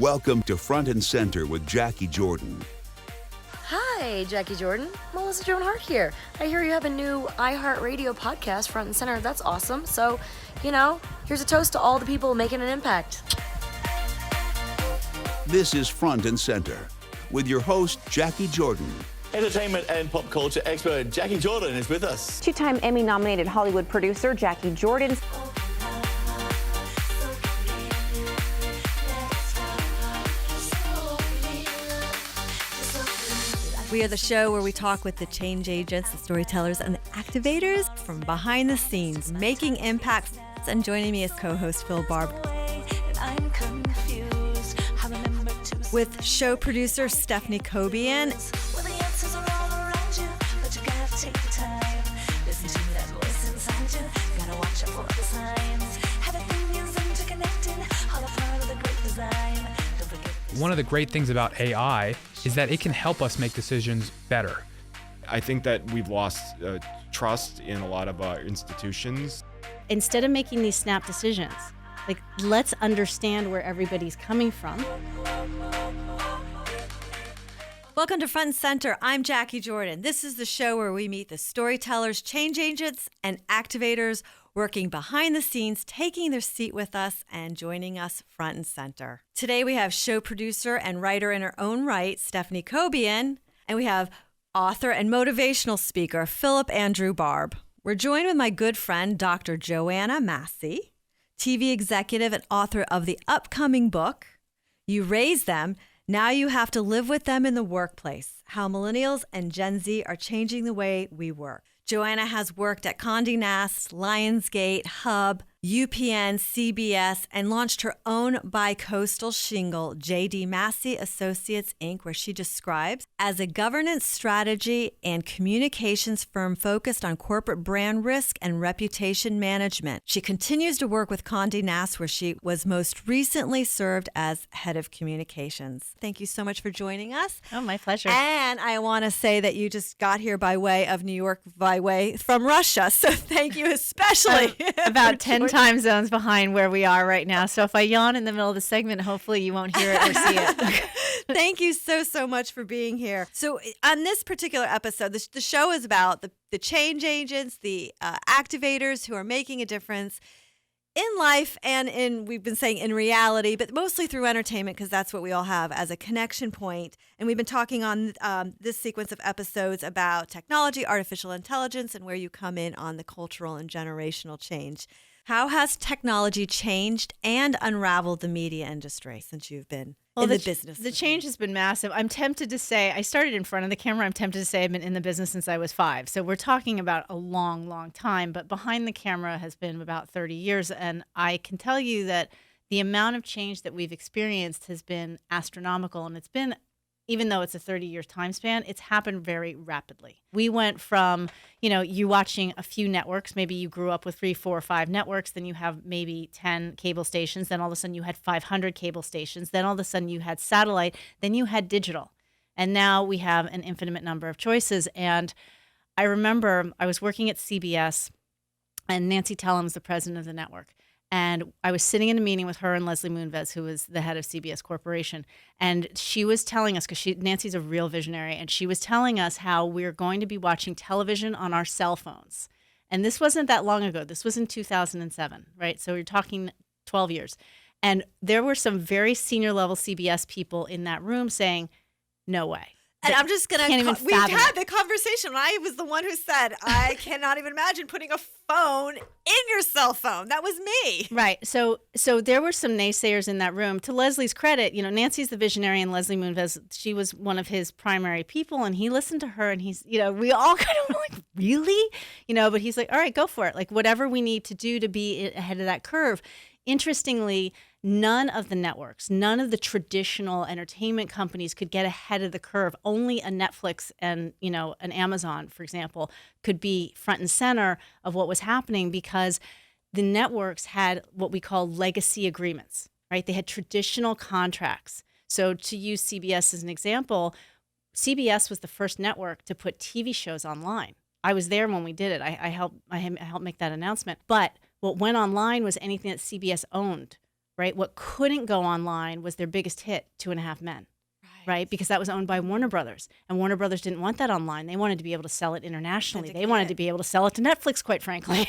Welcome to Front and Center with Jacquie Jordan. Hi, Jacquie Jordan. Melissa Joan Hart here. I hear you have a new iHeartRadio podcast, Front and Center. That's awesome. So, here's a toast to all the people making an impact. This is Front and Center with your host, Jacquie Jordan. Entertainment and pop culture expert Jacquie Jordan is with us. Two-time Emmy-nominated Hollywood producer Jacquie Jordan. We are the show where we talk with the change agents, the storytellers, and the activators from behind the scenes, making impacts. And joining me is co-host Phil Barbb. With show producer Stephanie Cobian. One of the great things about AI is that it can help us make decisions better. I think that we've lost trust in a lot of our institutions. Instead of making these snap decisions, let's understand where everybody's coming from. Welcome to Front and Center. I'm Jacquie Jordan. This is the show where we meet the storytellers, change agents, and activators working behind the scenes, taking their seat with us and joining us front and center. Today we have show producer and writer in her own right, Stephanie Cobian, and we have author and motivational speaker, Phillip Andrew Barbb. We're joined with my good friend, Dr. Joanna Massey, TV executive and author of the upcoming book, You Raise Them, Now You Have to Live With Them in the Workplace, How Millennials and Gen Z Are Changing the Way We Work. Joanna has worked at Condé Nast, Lionsgate, Hub, UPN, CBS, and launched her own bi-coastal shingle, J.D. Massey Associates, Inc., where she describes as a governance strategy and communications firm focused on corporate brand risk and reputation management. She continues to work with Condé Nast, where she was most recently served as head of communications. Thank you so much for joining us. Oh, my pleasure. And I want to say that you just got here by way of New York, by way from Russia. So thank you especially. About 10 time zones behind where we are right now. So if I yawn in the middle of the segment, hopefully you won't hear it or see it. Thank you so much for being here. So on this particular episode, the show is about the change agents, the activators who are making a difference in life and we've been saying in reality, but mostly through entertainment, because that's what we all have as a connection point. And we've been talking on this sequence of episodes about technology, artificial intelligence, and where you come in on the cultural and generational change. How has technology changed and unraveled the media industry since you've been in the business? The change has been massive. I'm tempted to say, I started in front of the camera. I'm tempted to say I've been in the business since I was 5. So we're talking about a long, long time. But behind the camera has been about 30 years. And I can tell you that the amount of change that we've experienced has been astronomical. And it's been, even though it's a 30-year time span, it's happened very rapidly. We went from, you watching a few networks. Maybe you grew up with 3, 4, or 5 networks. Then you have maybe 10 cable stations. Then all of a sudden you had 500 cable stations. Then all of a sudden you had satellite. Then you had digital. And now we have an infinite number of choices. And I remember I was working at CBS, and Nancy Tellum's the president of the network. And I was sitting in a meeting with her and Leslie Moonves, who was the head of CBS Corporation. And she was telling us, because Nancy's a real visionary, and she was telling us how we're going to be watching television on our cell phones. And this wasn't that long ago. This was in 2007, right? So we're talking 12 years. And there were some very senior level CBS people in that room saying, no way. And I'm just going to, we've had the conversation. I was the one who said, I cannot even imagine putting a phone in your cell phone. That was me. Right. So there were some naysayers in that room. To Leslie's credit, Nancy's the visionary, and Leslie Moonves, she was one of his primary people, and he listened to her, and he's, we all kind of were like, really? But he's like, all right, go for it. Like, whatever we need to do to be ahead of that curve. Interestingly, none of the networks, none of the traditional entertainment companies could get ahead of the curve. Only a Netflix and, an Amazon, for example, could be front and center of what was happening, because the networks had what we call legacy agreements, right? They had traditional contracts. So to use CBS as an example, CBS was the first network to put TV shows online. I was there when we did it. I helped make that announcement. But what went online was anything that CBS owned right? What couldn't go online was their biggest hit, 2.5 Men. Right, because that was owned by Warner Brothers, and Warner Brothers didn't want that online. They wanted to be able to sell it internationally. They wanted to be able to sell it to Netflix, quite frankly.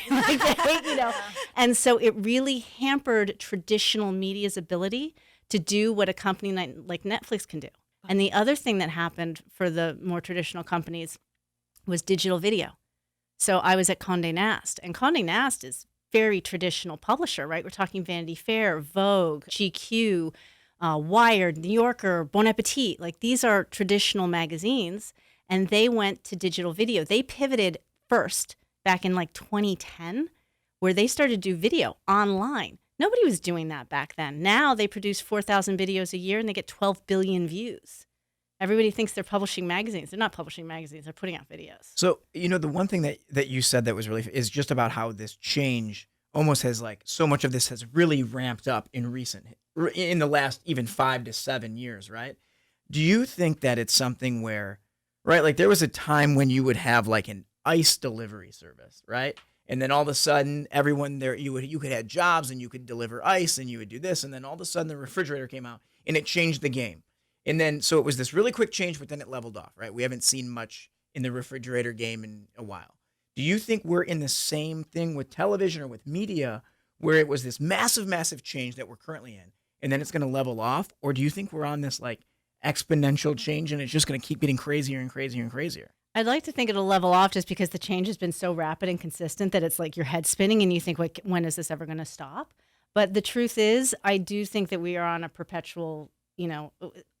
And so it really hampered traditional media's ability to do what a company like Netflix can do. And the other thing that happened for the more traditional companies was digital video. So I was at Condé Nast, and Condé Nast is very traditional publisher, right? We're talking Vanity Fair, Vogue, GQ. Wired, New Yorker, Bon Appetit, like these are traditional magazines, and they went to digital video. They pivoted first back in like 2010, where they started to do video online. Nobody was doing that back then. Now they produce 4,000 videos a year and they get 12 billion views. Everybody thinks they're publishing magazines. They're not publishing magazines. They're putting out videos. So, the one thing that you said that was really is just about how this change almost has like so much of this has really ramped up in the last even 5 to 7 years, right? Do you think that it's something where, right, like there was a time when you would have like an ice delivery service, right? And then all of a sudden everyone there, you could have jobs and you could deliver ice and you would do this. And then all of a sudden the refrigerator came out and it changed the game. And then, so it was this really quick change, but then it leveled off, right? We haven't seen much in the refrigerator game in a while. Do you think we're in the same thing with television or with media where it was this massive, massive change that we're currently in, and then it's going to level off? Or do you think we're on this like exponential change and it's just going to keep getting crazier and crazier and crazier? I'd like to think it'll level off just because the change has been so rapid and consistent that it's like your head spinning and you think, like, when is this ever going to stop? But the truth is, I do think that we are on a perpetual,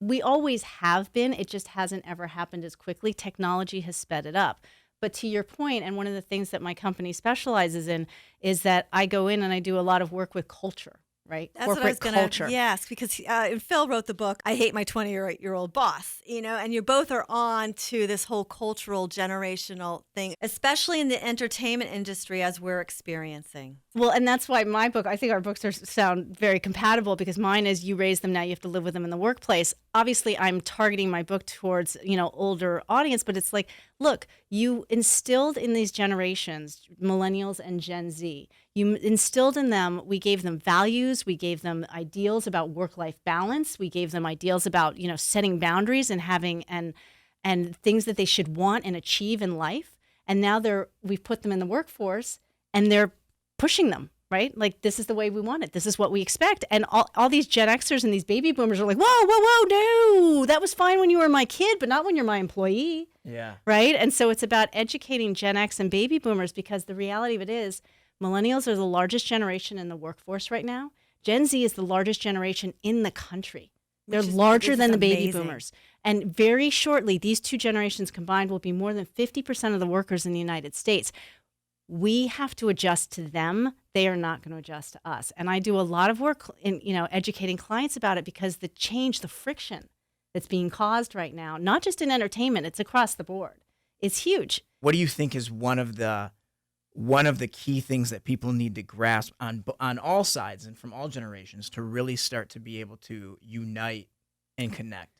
we always have been. It just hasn't ever happened as quickly. Technology has sped it up. But to your point, and one of the things that my company specializes in is that I go in and I do a lot of work with culture, right? That's corporate what I was gonna, culture. Yes, because Phil wrote the book, I Hate My 20-Year-Old Boss, and you both are on to this whole cultural generational thing, especially in the entertainment industry as we're experiencing. Well, and that's why my book, I think our books sound very compatible because mine is you raise them, now you have to live with them in the workplace. Obviously, I'm targeting my book towards, older audience, but it's like, look, you instilled in these generations, millennials and Gen Z, you instilled in them, we gave them values, we gave them ideals about work-life balance, we gave them ideals about, setting boundaries and having and things that they should want and achieve in life. And now we've put them in the workforce and they're pushing them, right? Like, this is the way we want it. This is what we expect. And all these Gen Xers and these baby boomers are like, whoa, no, that was fine when you were my kid, but not when you're my employee. Yeah. Right? And so it's about educating Gen X and baby boomers because the reality of it is millennials are the largest generation in the workforce right now. Gen Z is the largest generation in the country. They're larger than the baby boomers. And very shortly, these two generations combined will be more than 50% of the workers in the United States. We have to adjust to them. They are not going to adjust to us. And I do a lot of work in, educating clients about it because the change, the friction that's being caused right now, not just in entertainment, it's across the board. It's huge. What do you think is one of the key things that people need to grasp on all sides and from all generations to really start to be able to unite and connect?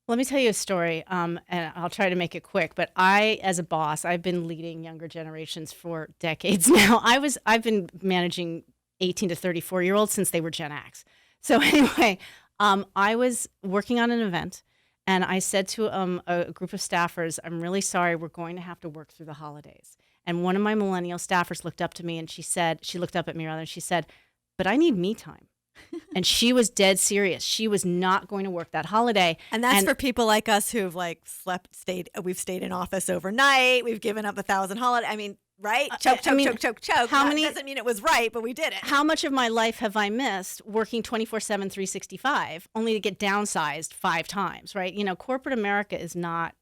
Let me tell you a story, and I'll try to make it quick. But I, as a boss, I've been leading younger generations for decades now. I've been managing 18 to 34-year-olds since they were Gen X. So anyway, I was working on an event, and I said to a group of staffers, "I'm really sorry, we're going to have to work through the holidays." And one of my millennial staffers looked up to me, and she looked up at me, and she said, "But I need me time." And she was dead serious. She was not going to work that holiday. And that's for people like us who've we've stayed in office overnight. We've given up 1,000 holidays. I mean, right? Choke. How many? Doesn't mean it was right, but we did it. How much of my life have I missed working 24/7, 365, only to get downsized 5 times, right? Corporate America is not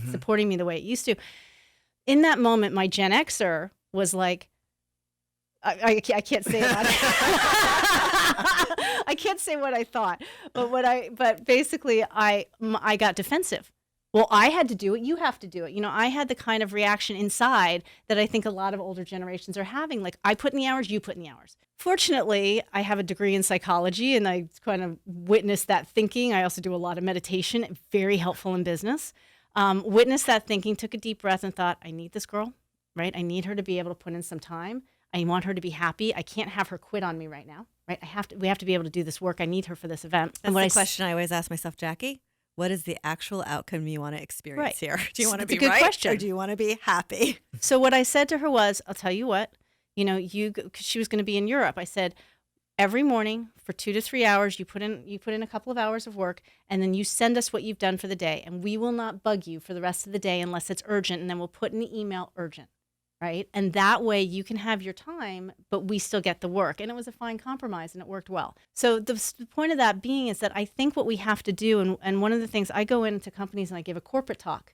supporting me the way it used to. In that moment, my Gen Xer was like, I can't say it. I can't say what I thought, but basically I got defensive. Well, I had to do it. You have to do it. I had the kind of reaction inside that I think a lot of older generations are having. Like, I put in the hours, you put in the hours. Fortunately, I have a degree in psychology and I kind of witnessed that thinking. I also do a lot of meditation, very helpful in business. Witnessed that thinking, took a deep breath and thought, I need this girl, right? I need her to be able to put in some time. I want her to be happy. I can't have her quit on me right now. right? We have to be able to do this work. I need her for this event. That's when the question I always ask myself, Jackie. What is the actual outcome you want to experience Right. here? Do you want to It's a be good right question. or do you want to be happy? So what I said to her was, I'll tell you what, because she was going to be in Europe. I said, every morning for 2 to 3 hours, you put in a couple of hours of work, and then you send us what you've done for the day, and we will not bug you for the rest of the day unless it's urgent, and then we'll put in the email urgent, right? And that way you can have your time, but we still get the work. And it was a fine compromise, and it worked well. So the point of that being is that I think what we have to do, and one of the things, I go into companies and I give a corporate talk,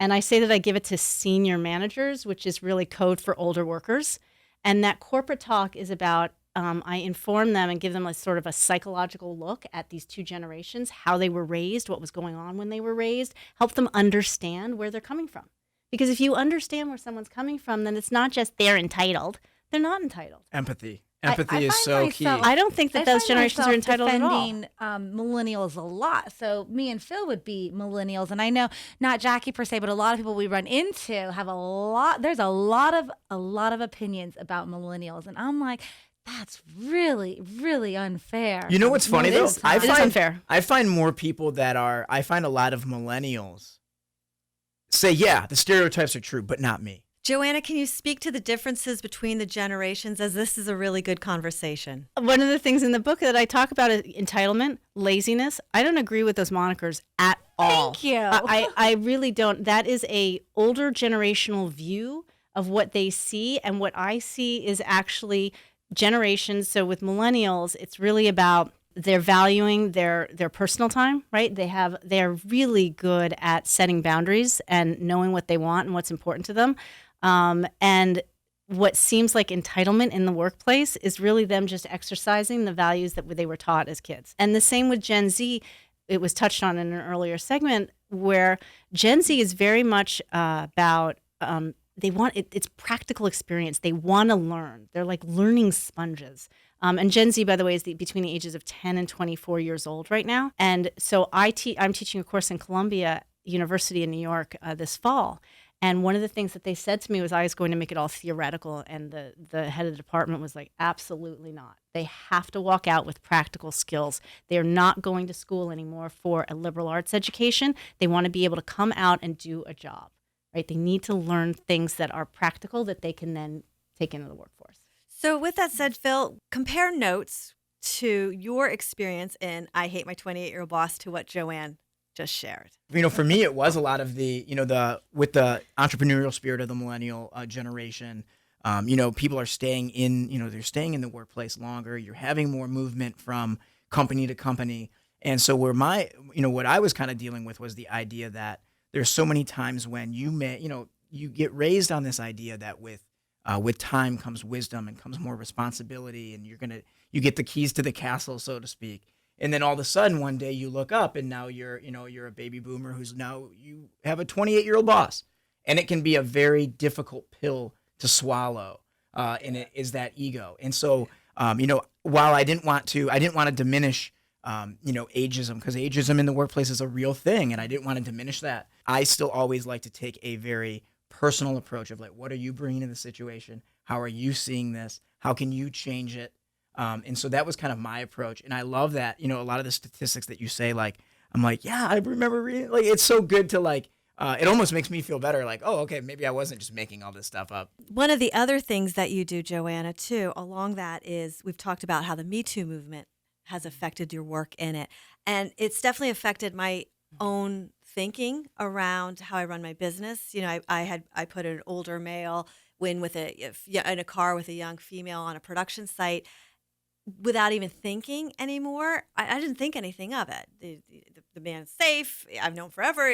and I say that I give it to senior managers, which is really code for older workers. And that corporate talk is about, I inform them and give them a sort of a psychological look at these two generations, how they were raised, what was going on when they were raised, help them understand where they're coming from. Because if you understand where someone's coming from, then it's not just they're entitled. They're not entitled. Empathy. I Empathy is find so myself- key. I don't think that those generations are entitled at all. defending millennials a lot. So me and Phil would be millennials, and I know not Jackie per se, but a lot of people we run into have a lot. There's a lot of opinions about millennials, and I'm like, that's really, really unfair. You know what's funny it though? is. It is unfair. I find more people I find a lot of millennials say, yeah, the stereotypes are true, but not me. Joanna, can you speak to the differences between the generations, as this is a really good conversation? One of the things in the book that I talk about is entitlement, laziness. I don't agree with those monikers at all. Thank you. I really don't. That is a older generational view of what they see, and what I see is actually generations. So with millennials, it's really about they're valuing their personal time, right? They're really good at setting boundaries and knowing what they want and what's important to them. And what seems like entitlement in the workplace is really them just exercising the values that they were taught as kids. And the same with Gen Z. It was touched on in an earlier segment, where Gen Z is very much about it's practical experience. They want to learn. They're like learning sponges. And Gen Z, by the way, is between the ages of 10 and 24 years old right now. And so I'm teaching a course in Columbia University in New York this fall. And one of the things that they said to me was I was going to make it all theoretical. And the head of the department was like, absolutely not. They have to walk out with practical skills. They're not going to school anymore for a liberal arts education. They want to be able to come out and do a job, right? They need to learn things that are practical that they can then take into the workforce. So with that said, Phil, compare notes to your experience in I Hate My 28-Year-Old Boss to what Joanne just shared. For me, it was a lot of with the entrepreneurial spirit of the millennial generation. People are staying they're staying in the workplace longer. You're having more movement from company to company. And so what I was kind of dealing with was the idea that there's so many times when you get raised on this idea that with time comes wisdom and comes more responsibility, and you get the keys to the castle, so to speak. And then all of a sudden one day you look up and now you're a baby boomer who's now you have a 28-year-old boss, and it can be a very difficult pill to swallow. And it is that ego. And so, while I didn't want to diminish, ageism, because ageism in the workplace is a real thing. And I didn't want to diminish that. I still always like to take a very personal approach of like, what are you bringing to the situation? How are you seeing this? How can you change it? And so that was kind of my approach. And I love that, a lot of the statistics that you say, like, I'm like, yeah, I remember reading, like, it's so good to like, it almost makes me feel better. Like, oh, okay, maybe I wasn't just making all this stuff up. One of the other things that you do, Joanna, too, along that is we've talked about how the Me Too movement has affected your work in it. And it's definitely affected my own thinking around how I run my business. I put an older male in a car with a young female on a production site without even thinking anymore. I didn't think anything of it. The man's safe. I've known forever.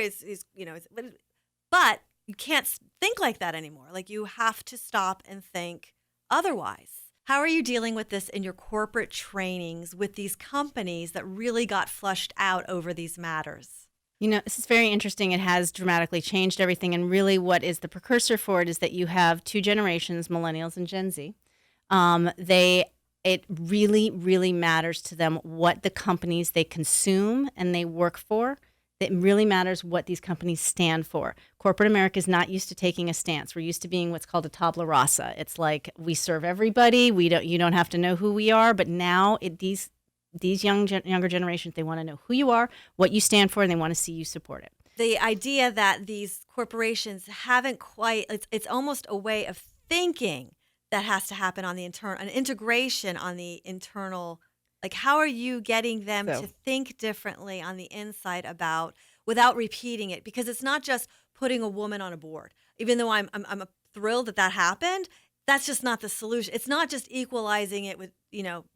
But you can't think like that anymore. Like, you have to stop and think otherwise. How are you dealing with this in your corporate trainings with these companies that really got flushed out over these matters? This is very interesting. It has dramatically changed everything. And really what is the precursor for it is that you have two generations, millennials and Gen Z. It really, really matters to them what the companies they consume and they work for It really matters what these companies stand for. Corporate America is not used to taking a stance. We're used to being what's called a tabula rasa. It's like we serve everybody. You don't have to know who we are. But now these younger generations, they want to know who you are, what you stand for, and they want to see you support it. The idea that these corporations haven't quite, it's almost a way of thinking that has to happen on the internal, an integration on the internal. Like, how are you getting them to think differently on the inside about, without repeating it? Because it's not just putting a woman on a board. Even though I'm thrilled that happened, that's just not the solution. It's not just equalizing it with,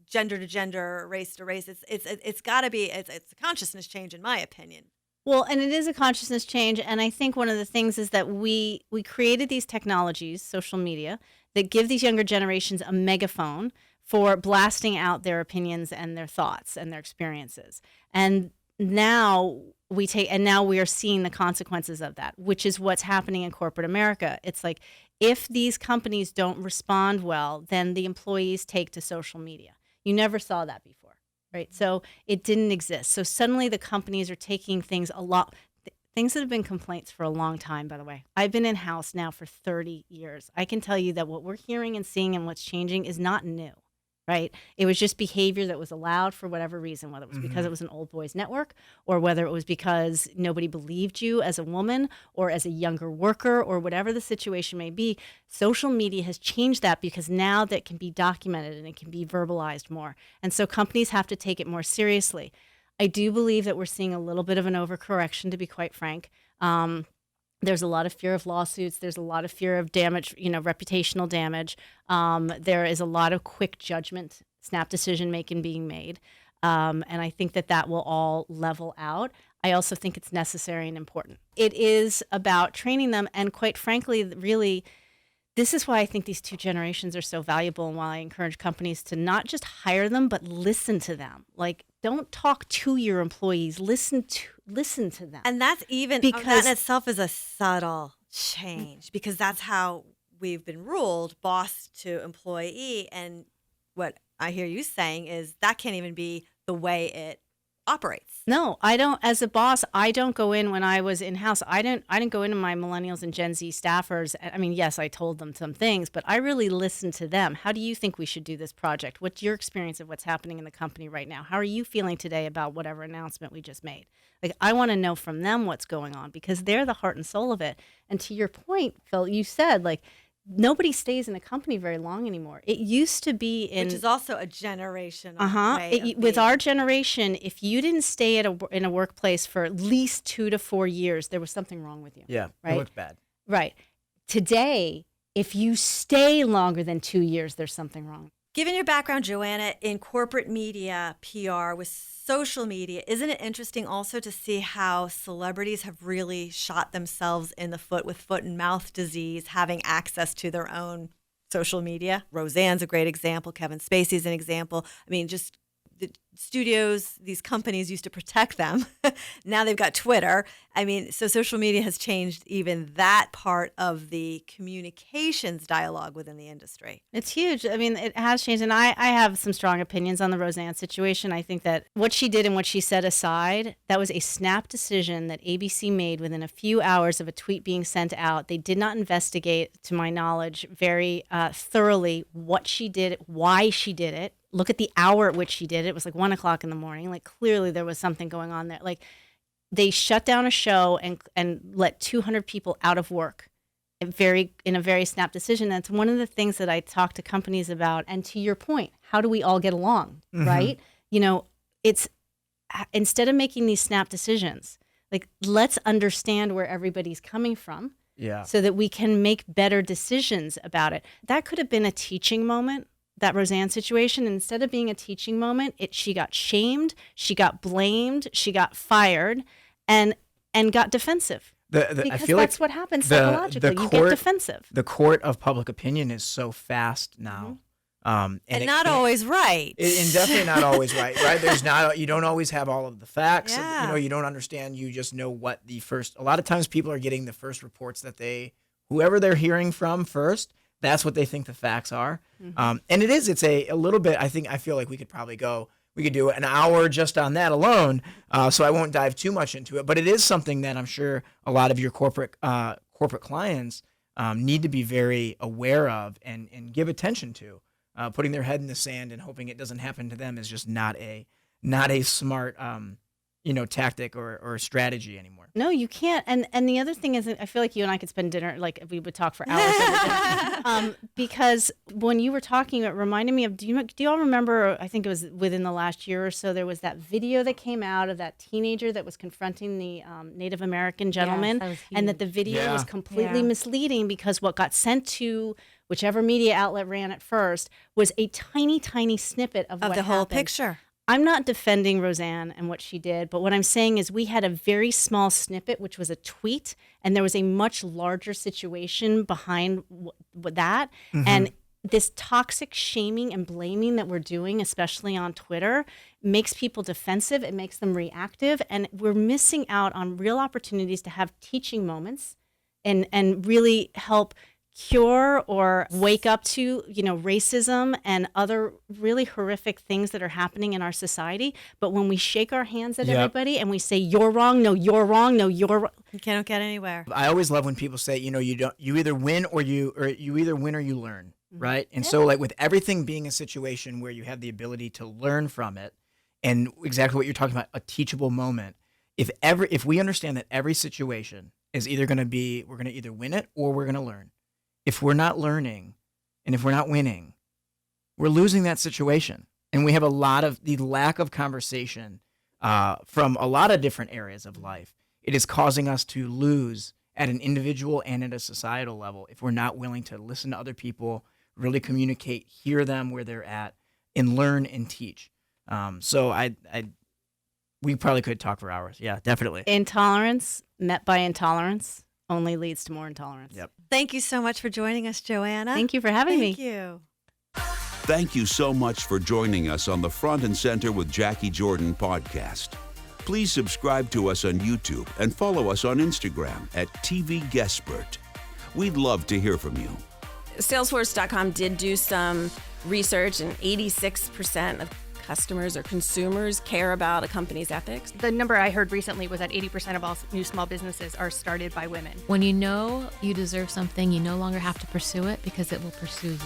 gender to gender, race to race. It's got to be, it's a consciousness change, in my opinion. Well, and it is a consciousness change. And I think one of the things is that we created these technologies, social media, that give these younger generations a megaphone for blasting out their opinions and their thoughts and their experiences. And now we are seeing the consequences of that, which is what's happening in corporate America. It's like, if these companies don't respond well, then the employees take to social media. You never saw that before, right? So it didn't exist. So suddenly the companies are taking things things that have been complaints for a long time, by the way. I've been in-house now for 30 years. I can tell you that what we're hearing and seeing and what's changing is not new. Right? It was just behavior that was allowed for whatever reason, whether it was because it was an old boys network, or whether it was because nobody believed you as a woman or as a younger worker, or whatever the situation may be. Social media has changed that, because now that can be documented and it can be verbalized more. And so companies have to take it more seriously. I do believe that we're seeing a little bit of an overcorrection, to be quite frank. There's a lot of fear of lawsuits. There's a lot of fear of damage, reputational damage. There is a lot of quick judgment, snap decision making being made. And I think that will all level out. I also think it's necessary and important. It is about training them. And quite frankly, really, this is why I think these two generations are so valuable, and why I encourage companies to not just hire them, but listen to them. Like, don't talk to your employees. Listen to them. And that's because that in itself is a subtle change, because that's how we've been ruled, boss to employee. And what I hear you saying is that can't even be the way it operates. No, I don't. As a boss, I don't go in when I was in-house. I didn't go into my millennials and Gen Z staffers. I mean, yes, I told them some things, but I really listened to them. How do you think we should do this project? What's your experience of what's happening in the company right now? How are you feeling today about whatever announcement we just made? Like, I want to know from them what's going on, because they're the heart and soul of it. And to your point, Phil, you said, like, nobody stays in a company very long anymore. It used to be which is also a generational way with our generation, if you didn't stay in a workplace for at least 2 to 4 years, there was something wrong with you. Yeah, right? It looked bad. Right. Today, if you stay longer than 2 years, there's something wrong. Given your background, Joanna, in corporate media, PR, with social media, isn't it interesting also to see how celebrities have really shot themselves in the foot with foot and mouth disease, having access to their own social media? Roseanne's a great example. Kevin Spacey's an example. I mean, just the studios, these companies used to protect them. Now they've got Twitter. I mean, so social media has changed even that part of the communications dialogue within the industry. It's huge. I mean, it has changed. And I have some strong opinions on the Roseanne situation. I think that what she did and what she set aside, that was a snap decision that ABC made within a few hours of a tweet being sent out. They did not investigate, to my knowledge, very thoroughly what she did, why she did it. Look at the hour at which she did it. It was like 1:00 in the morning. Like, clearly there was something going on there. Like, they shut down a show and let 200 people out of work in a very snap decision. That's one of the things that I talk to companies about. And to your point, how do we all get along, right? It's instead of making these snap decisions, like, let's understand where everybody's coming from, so that we can make better decisions about it. That could have been a teaching moment. That Roseanne situation, instead of being a teaching moment, she got shamed, she got blamed, she got fired, and got defensive. Because I feel that's like what happens psychologically. You get defensive. The court of public opinion is so fast now. And not always right. And definitely not always right. There's you don't always have all of the facts. Yeah. You don't understand. You just know what a lot of times people are getting the first reports that whoever they're hearing from first, that's what they think the facts are. And it's a little bit, I feel like we could probably go We could do an hour just on that alone. So I won't dive too much into it, but it is something that I'm sure a lot of your corporate clients need to be very aware of and give attention to. Putting their head in the sand and hoping it doesn't happen to them is just not a smart tactic or strategy anymore. No, you can't. And the other thing is, I feel like you and I could spend dinner, like we would talk for hours over dinner. Because when you were talking, it reminded me of, do you all remember, I think it was within the last year or so, there was that video that came out of that teenager that was confronting the Native American gentleman, and that the video was completely misleading because what got sent to whichever media outlet ran it first was a tiny, tiny snippet of what the whole happened. picture. I'm not defending Roseanne and what she did, but what I'm saying is we had a very small snippet, which was a tweet, and there was a much larger situation behind that. Mm-hmm. And this toxic shaming and blaming that we're doing, especially on Twitter, makes people defensive. It makes them reactive. And we're missing out on real opportunities to have teaching moments and really help cure or wake up to, racism and other really horrific things that are happening in our society. But when we shake our hands at everybody and we say, you're wrong, no, you're wrong, no, you're wrong. You can't get anywhere. I always love when people say, you either win or you either win or you learn, right? And so like with everything being a situation where you have the ability to learn from it, and exactly what you're talking about, a teachable moment, if we understand that every situation is either going to be, we're going to either win it or we're going to learn. If we're not learning and if we're not winning, we're losing that situation. And we have a lot of the lack of conversation from a lot of different areas of life. It is causing us to lose at an individual and at a societal level if we're not willing to listen to other people, really communicate, hear them where they're at, and learn and teach. So we probably could talk for hours. Yeah, definitely. Intolerance met by intolerance only leads to more intolerance. Yep. Thank you so much for joining us, Joanna. Thank you for having me. Thank you. Thank you so much for joining us on the Front and Center with Jacquie Jordan podcast. Please subscribe to us on YouTube and follow us on Instagram at TV Guestpert. We'd love to hear from you. Salesforce.com did do some research, and 86% of customers or consumers care about a company's ethics. The number I heard recently was that 80% of all new small businesses are started by women. When you know you deserve something, you no longer have to pursue it because it will pursue you.